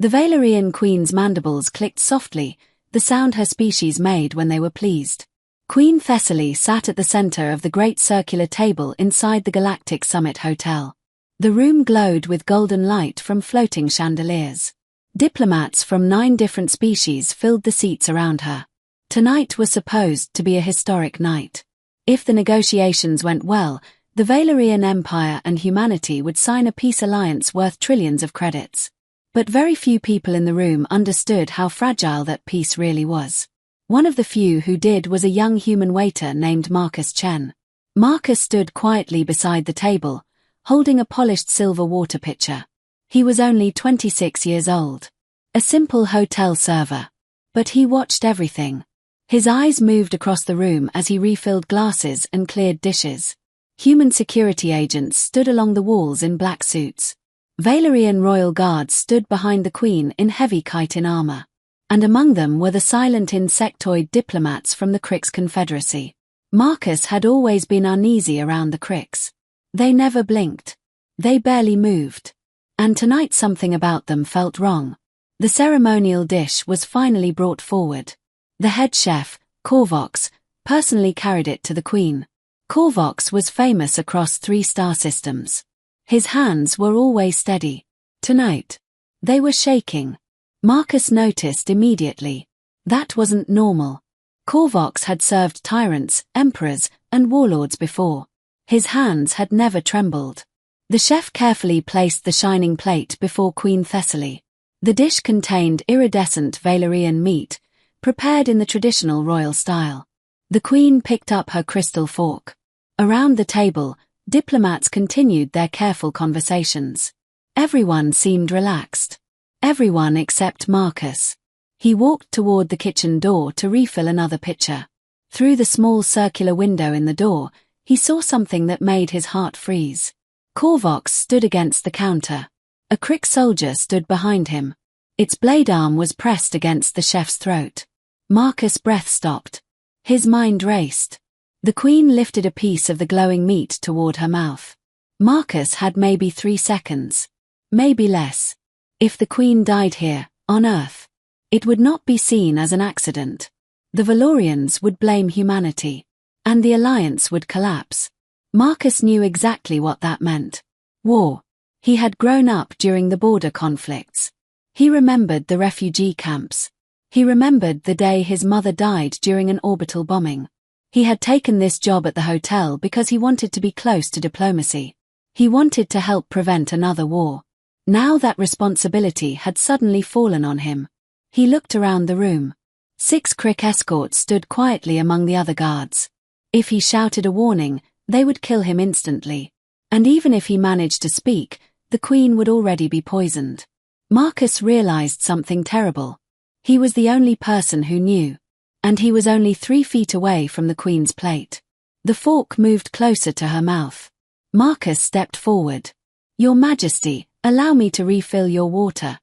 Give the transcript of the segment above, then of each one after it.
The Valerian queen's mandibles clicked softly, the sound her species made when they were pleased. Queen Thessaly sat at the center of the great circular table inside the Galactic Summit Hotel. The room glowed with golden light from floating chandeliers. Diplomats from 9 different species filled the seats around her. Tonight was supposed to be a historic night. If the negotiations went well, the Valerian Empire and humanity would sign a peace alliance worth trillions of credits. But very few people in the room understood how fragile that peace really was. One of the few who did was a young human waiter named Marcus Chen. Marcus stood quietly beside the table, holding a polished silver water pitcher. He was only 26 years old. A simple hotel server. But he watched everything. His eyes moved across the room as he refilled glasses and cleared dishes. Human security agents stood along the walls in black suits. Valerian royal guards stood behind the queen in heavy chitin armor. And among them were the silent insectoid diplomats from the Crix Confederacy. Marcus had always been uneasy around the Crix. They never blinked. They barely moved. And tonight something about them felt wrong. The ceremonial dish was finally brought forward. The head chef, Korvox, personally carried it to the queen. Korvox was famous across 3 star systems. His hands were always steady. Tonight, they were shaking. Marcus noticed immediately. That wasn't normal. Korvox had served tyrants, emperors, and warlords before. His hands had never trembled. The chef carefully placed the shining plate before Queen Thessaly. The dish contained iridescent Valerian meat, prepared in the traditional royal style. The queen picked up her crystal fork. Around the table, diplomats continued their careful conversations. Everyone seemed relaxed. Everyone except Marcus. He walked toward the kitchen door to refill another pitcher. Through the small circular window in the door, he saw something that made his heart freeze. Korvox stood against the counter. A Crix soldier stood behind him. Its blade arm was pressed against the chef's throat. Marcus' breath stopped. His mind raced. The queen lifted a piece of the glowing meat toward her mouth. Marcus had maybe 3 seconds. Maybe less. If the queen died here, on Earth, it would not be seen as an accident. The Valorians would blame humanity. And the alliance would collapse. Marcus knew exactly what that meant. War. He had grown up during the border conflicts. He remembered the refugee camps. He remembered the day his mother died during an orbital bombing. He had taken this job at the hotel because he wanted to be close to diplomacy. He wanted to help prevent another war. Now that responsibility had suddenly fallen on him. He looked around the room. 6 Crix escorts stood quietly among the other guards. If he shouted a warning, they would kill him instantly. And even if he managed to speak, the queen would already be poisoned. Marcus realized something terrible. He was the only person who knew. And he was only 3 feet away from the queen's plate. The fork moved closer to her mouth. Marcus stepped forward. "Your Majesty, allow me to refill your water."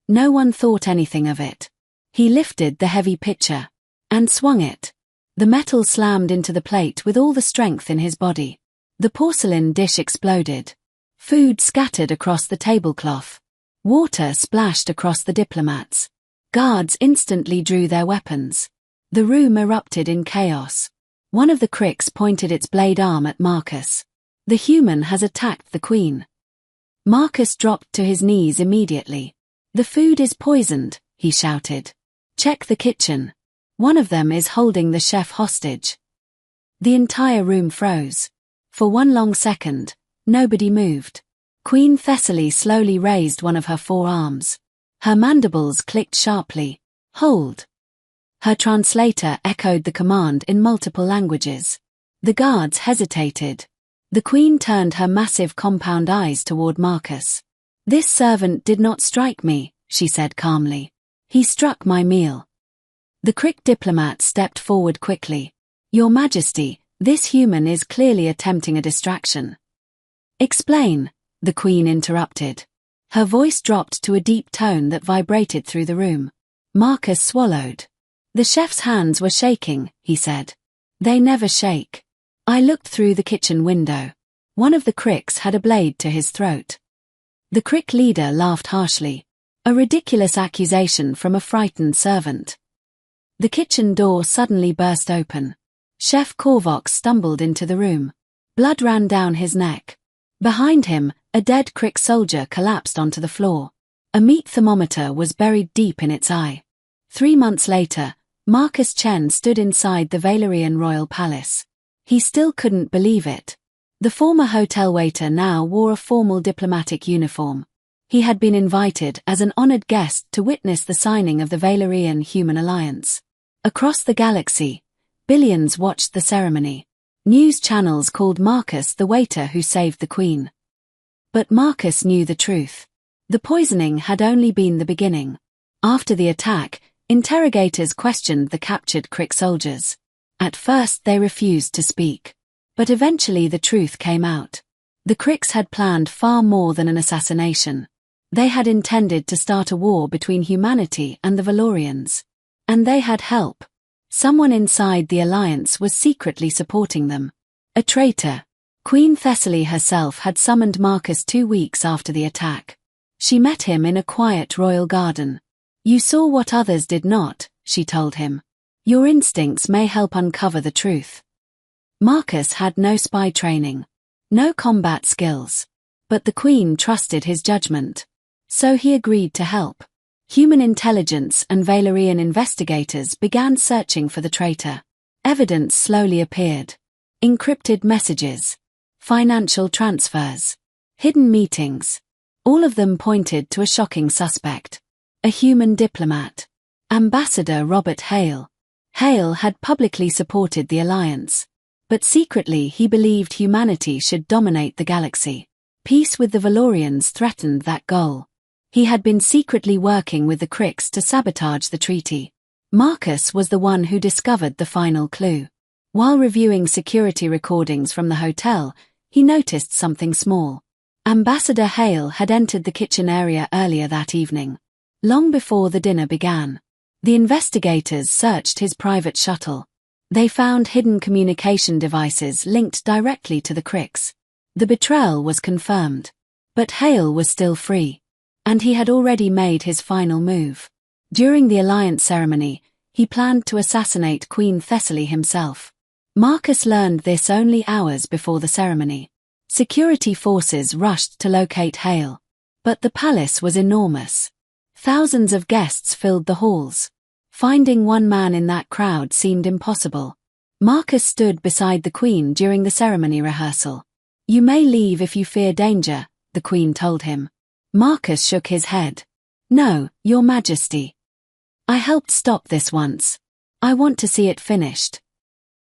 No one thought anything of it. He lifted the heavy pitcher and swung it. The metal slammed into the plate with all the strength in his body. The porcelain dish exploded. Food scattered across the tablecloth. Water splashed across the diplomats. Guards instantly drew their weapons. The room erupted in chaos. One of the Crix pointed its blade arm at Marcus. "The human has attacked the queen." Marcus dropped to his knees immediately. "The food is poisoned," he shouted. "Check the kitchen. One of them is holding the chef hostage." The entire room froze. For one long second, nobody moved. Queen Thessaly slowly raised one of her forearms. Her mandibles clicked sharply. "Hold." Her translator echoed the command in multiple languages. The guards hesitated. The queen turned her massive compound eyes toward Marcus. "This servant did not strike me," she said calmly. "He struck my meal." The Crix diplomat stepped forward quickly. "Your Majesty, this human is clearly attempting a distraction." "Explain," the queen interrupted. Her voice dropped to a deep tone that vibrated through the room. Marcus swallowed. "The chef's hands were shaking," he said. "They never shake. I looked through the kitchen window. One of the Crix had a blade to his throat." The Crix leader laughed harshly. A ridiculous accusation from a frightened servant. The kitchen door suddenly burst open. Chef Korvok stumbled into the room. Blood ran down his neck. Behind him, a dead Crick soldier collapsed onto the floor. A meat thermometer was buried deep in its eye. 3 months later, Marcus Chen stood inside the Valerian royal palace. He still couldn't believe it. The former hotel waiter now wore a formal diplomatic uniform. He had been invited as an honored guest to witness the signing of the Valerian-Human Alliance. Across the galaxy, billions watched the ceremony. News channels called Marcus the waiter who saved the Queen. But Marcus knew the truth. The poisoning had only been the beginning. After the attack, interrogators questioned the captured Crick soldiers. At first they refused to speak. But eventually the truth came out. The Cricks had planned far more than an assassination. They had intended to start a war between humanity and the Valorians. And they had help. Someone inside the Alliance was secretly supporting them. A traitor. Queen Thessaly herself had summoned Marcus 2 weeks after the attack. She met him in a quiet royal garden. "You saw what others did not," she told him. "Your instincts may help uncover the truth." Marcus had no spy training. No combat skills. But the Queen trusted his judgment. So he agreed to help. Human intelligence and Valerian investigators began searching for the traitor. Evidence slowly appeared. Encrypted messages. Financial transfers. Hidden meetings. All of them pointed to a shocking suspect. A human diplomat. Ambassador Robert Hale. Hale had publicly supported the Alliance. But secretly he believed humanity should dominate the galaxy. Peace with the Valorians threatened that goal. He had been secretly working with the Cricks to sabotage the treaty. Marcus was the one who discovered the final clue. While reviewing security recordings from the hotel, he noticed something small. Ambassador Hale had entered the kitchen area earlier that evening. Long before the dinner began. The investigators searched his private shuttle. They found hidden communication devices linked directly to the Cricks. The betrayal was confirmed. But Hale was still free. And he had already made his final move. During the alliance ceremony, he planned to assassinate Queen Thessaly himself. Marcus learned this only hours before the ceremony. Security forces rushed to locate Hale. But the palace was enormous. Thousands of guests filled the halls. Finding one man in that crowd seemed impossible. Marcus stood beside the Queen during the ceremony rehearsal. "You may leave if you fear danger," the Queen told him. Marcus shook his head. "No, Your Majesty. I helped stop this once. I want to see it finished."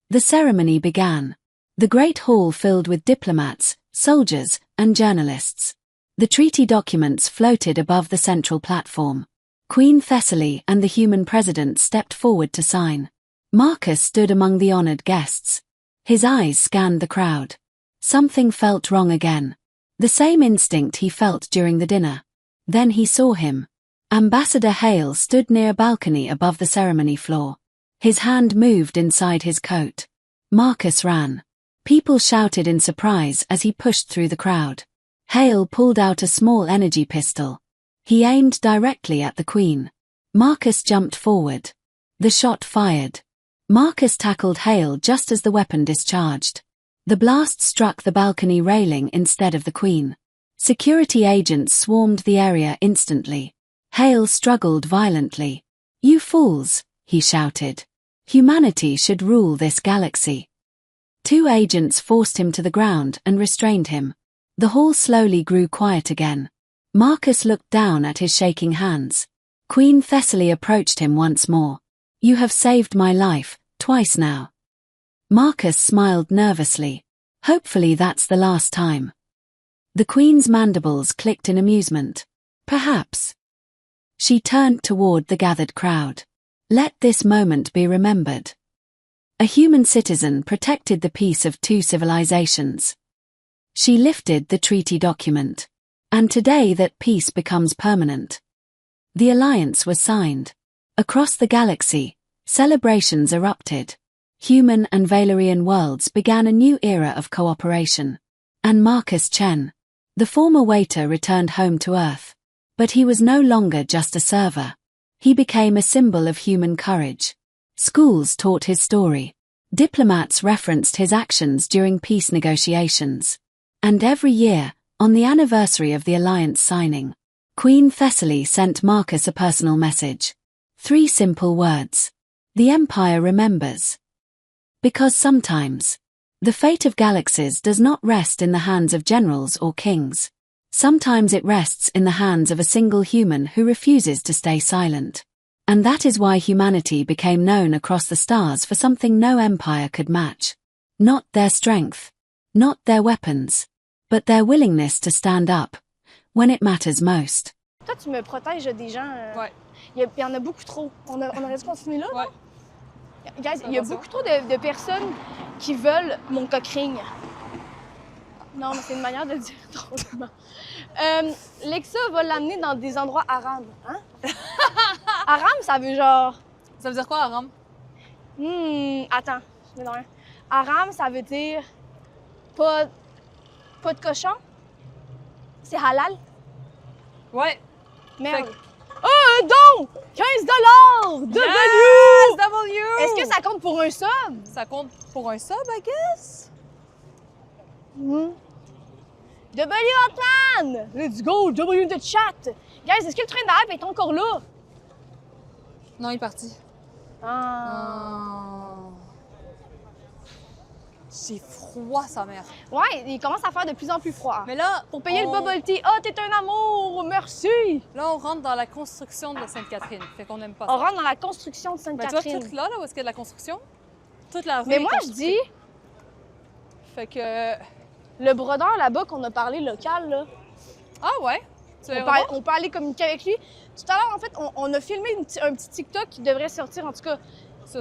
The ceremony began. The great hall filled with diplomats, soldiers, and journalists. The treaty documents floated above the central platform. Queen Thessaly and the human president stepped forward to sign. Marcus stood among the honored guests. His eyes scanned the crowd. Something felt wrong again. The same instinct he felt during the dinner. Then he saw him. Ambassador Hale stood near a balcony above the ceremony floor. His hand moved inside his coat. Marcus ran. People shouted in surprise as he pushed through the crowd. Hale pulled out a small energy pistol. He aimed directly at the Queen. Marcus jumped forward. The shot fired. Marcus tackled Hale just as the weapon discharged. The blast struck the balcony railing instead of the Queen. Security agents swarmed the area instantly. Hale struggled violently. "You fools," he shouted. "Humanity should rule this galaxy." 2 agents forced him to the ground and restrained him. The hall slowly grew quiet again. Marcus looked down at his shaking hands. Queen Thessaly approached him once more. "You have saved my life, twice now." Marcus smiled nervously. "Hopefully that's the last time." The Queen's mandibles clicked in amusement. "Perhaps." She turned toward the gathered crowd. "Let this moment be remembered. A human citizen protected the peace of 2 civilizations." She lifted the treaty document. "And today that peace becomes permanent." The alliance was signed. Across the galaxy, celebrations erupted. Human and Valerian worlds began a new era of cooperation. And Marcus Chen, the former waiter, returned home to Earth. But he was no longer just a server. He became a symbol of human courage. Schools taught his story. Diplomats referenced his actions during peace negotiations. And every year, on the anniversary of the alliance signing, Queen Thessaly sent Marcus a personal message. 3 simple words. The Empire remembers. Because sometimes, the fate of galaxies does not rest in the hands of generals or kings. Sometimes it rests in the hands of a single human who refuses to stay silent. And that is why humanity became known across the stars for something no empire could match. Not their strength, not their weapons, but their willingness to stand up when it matters most. Toi, tu me protèges des gens. Ouais. Il y en a beaucoup trop. On aurait dû continuer là? Ouais. Guys, il y a beaucoup trop de personnes qui veulent mon coquering. Non, mais c'est une manière de le dire drôlement. Lexa va l'amener dans des endroits haram. Hein? Haram, ça veut genre... Ça veut dire quoi, Aram? Attends, je mets dans rien. Haram, ça veut dire pas de cochon. C'est halal. Ouais. Merde. Donc! 15 $! W! Yes, W! Est-ce que ça compte pour un sub? Ça compte pour un sub, I guess? W Hotman! Let's go! W in the chat! Guys, est-ce que le train de hype est encore là? Non, il est parti. C'est froid, sa mère. Ouais, il commence à faire de plus en plus froid. Mais là, pour payer le bubble tea, oh, t'es un amour, merci! Là, on rentre dans la construction de Sainte-Catherine. Fait qu'on n'aime pas ça. On rentre dans la construction de Sainte-Catherine. Tu vois, tout là où est-ce qu'il y a de la construction? Toute la rue. Mais moi, je dis... Fait que... Le brodeur là-bas qu'on a parlé local, là. Ah ouais? On peut aller communiquer avec lui. Tout à l'heure, en fait, on a filmé un petit TikTok qui devrait sortir, en tout cas. Ce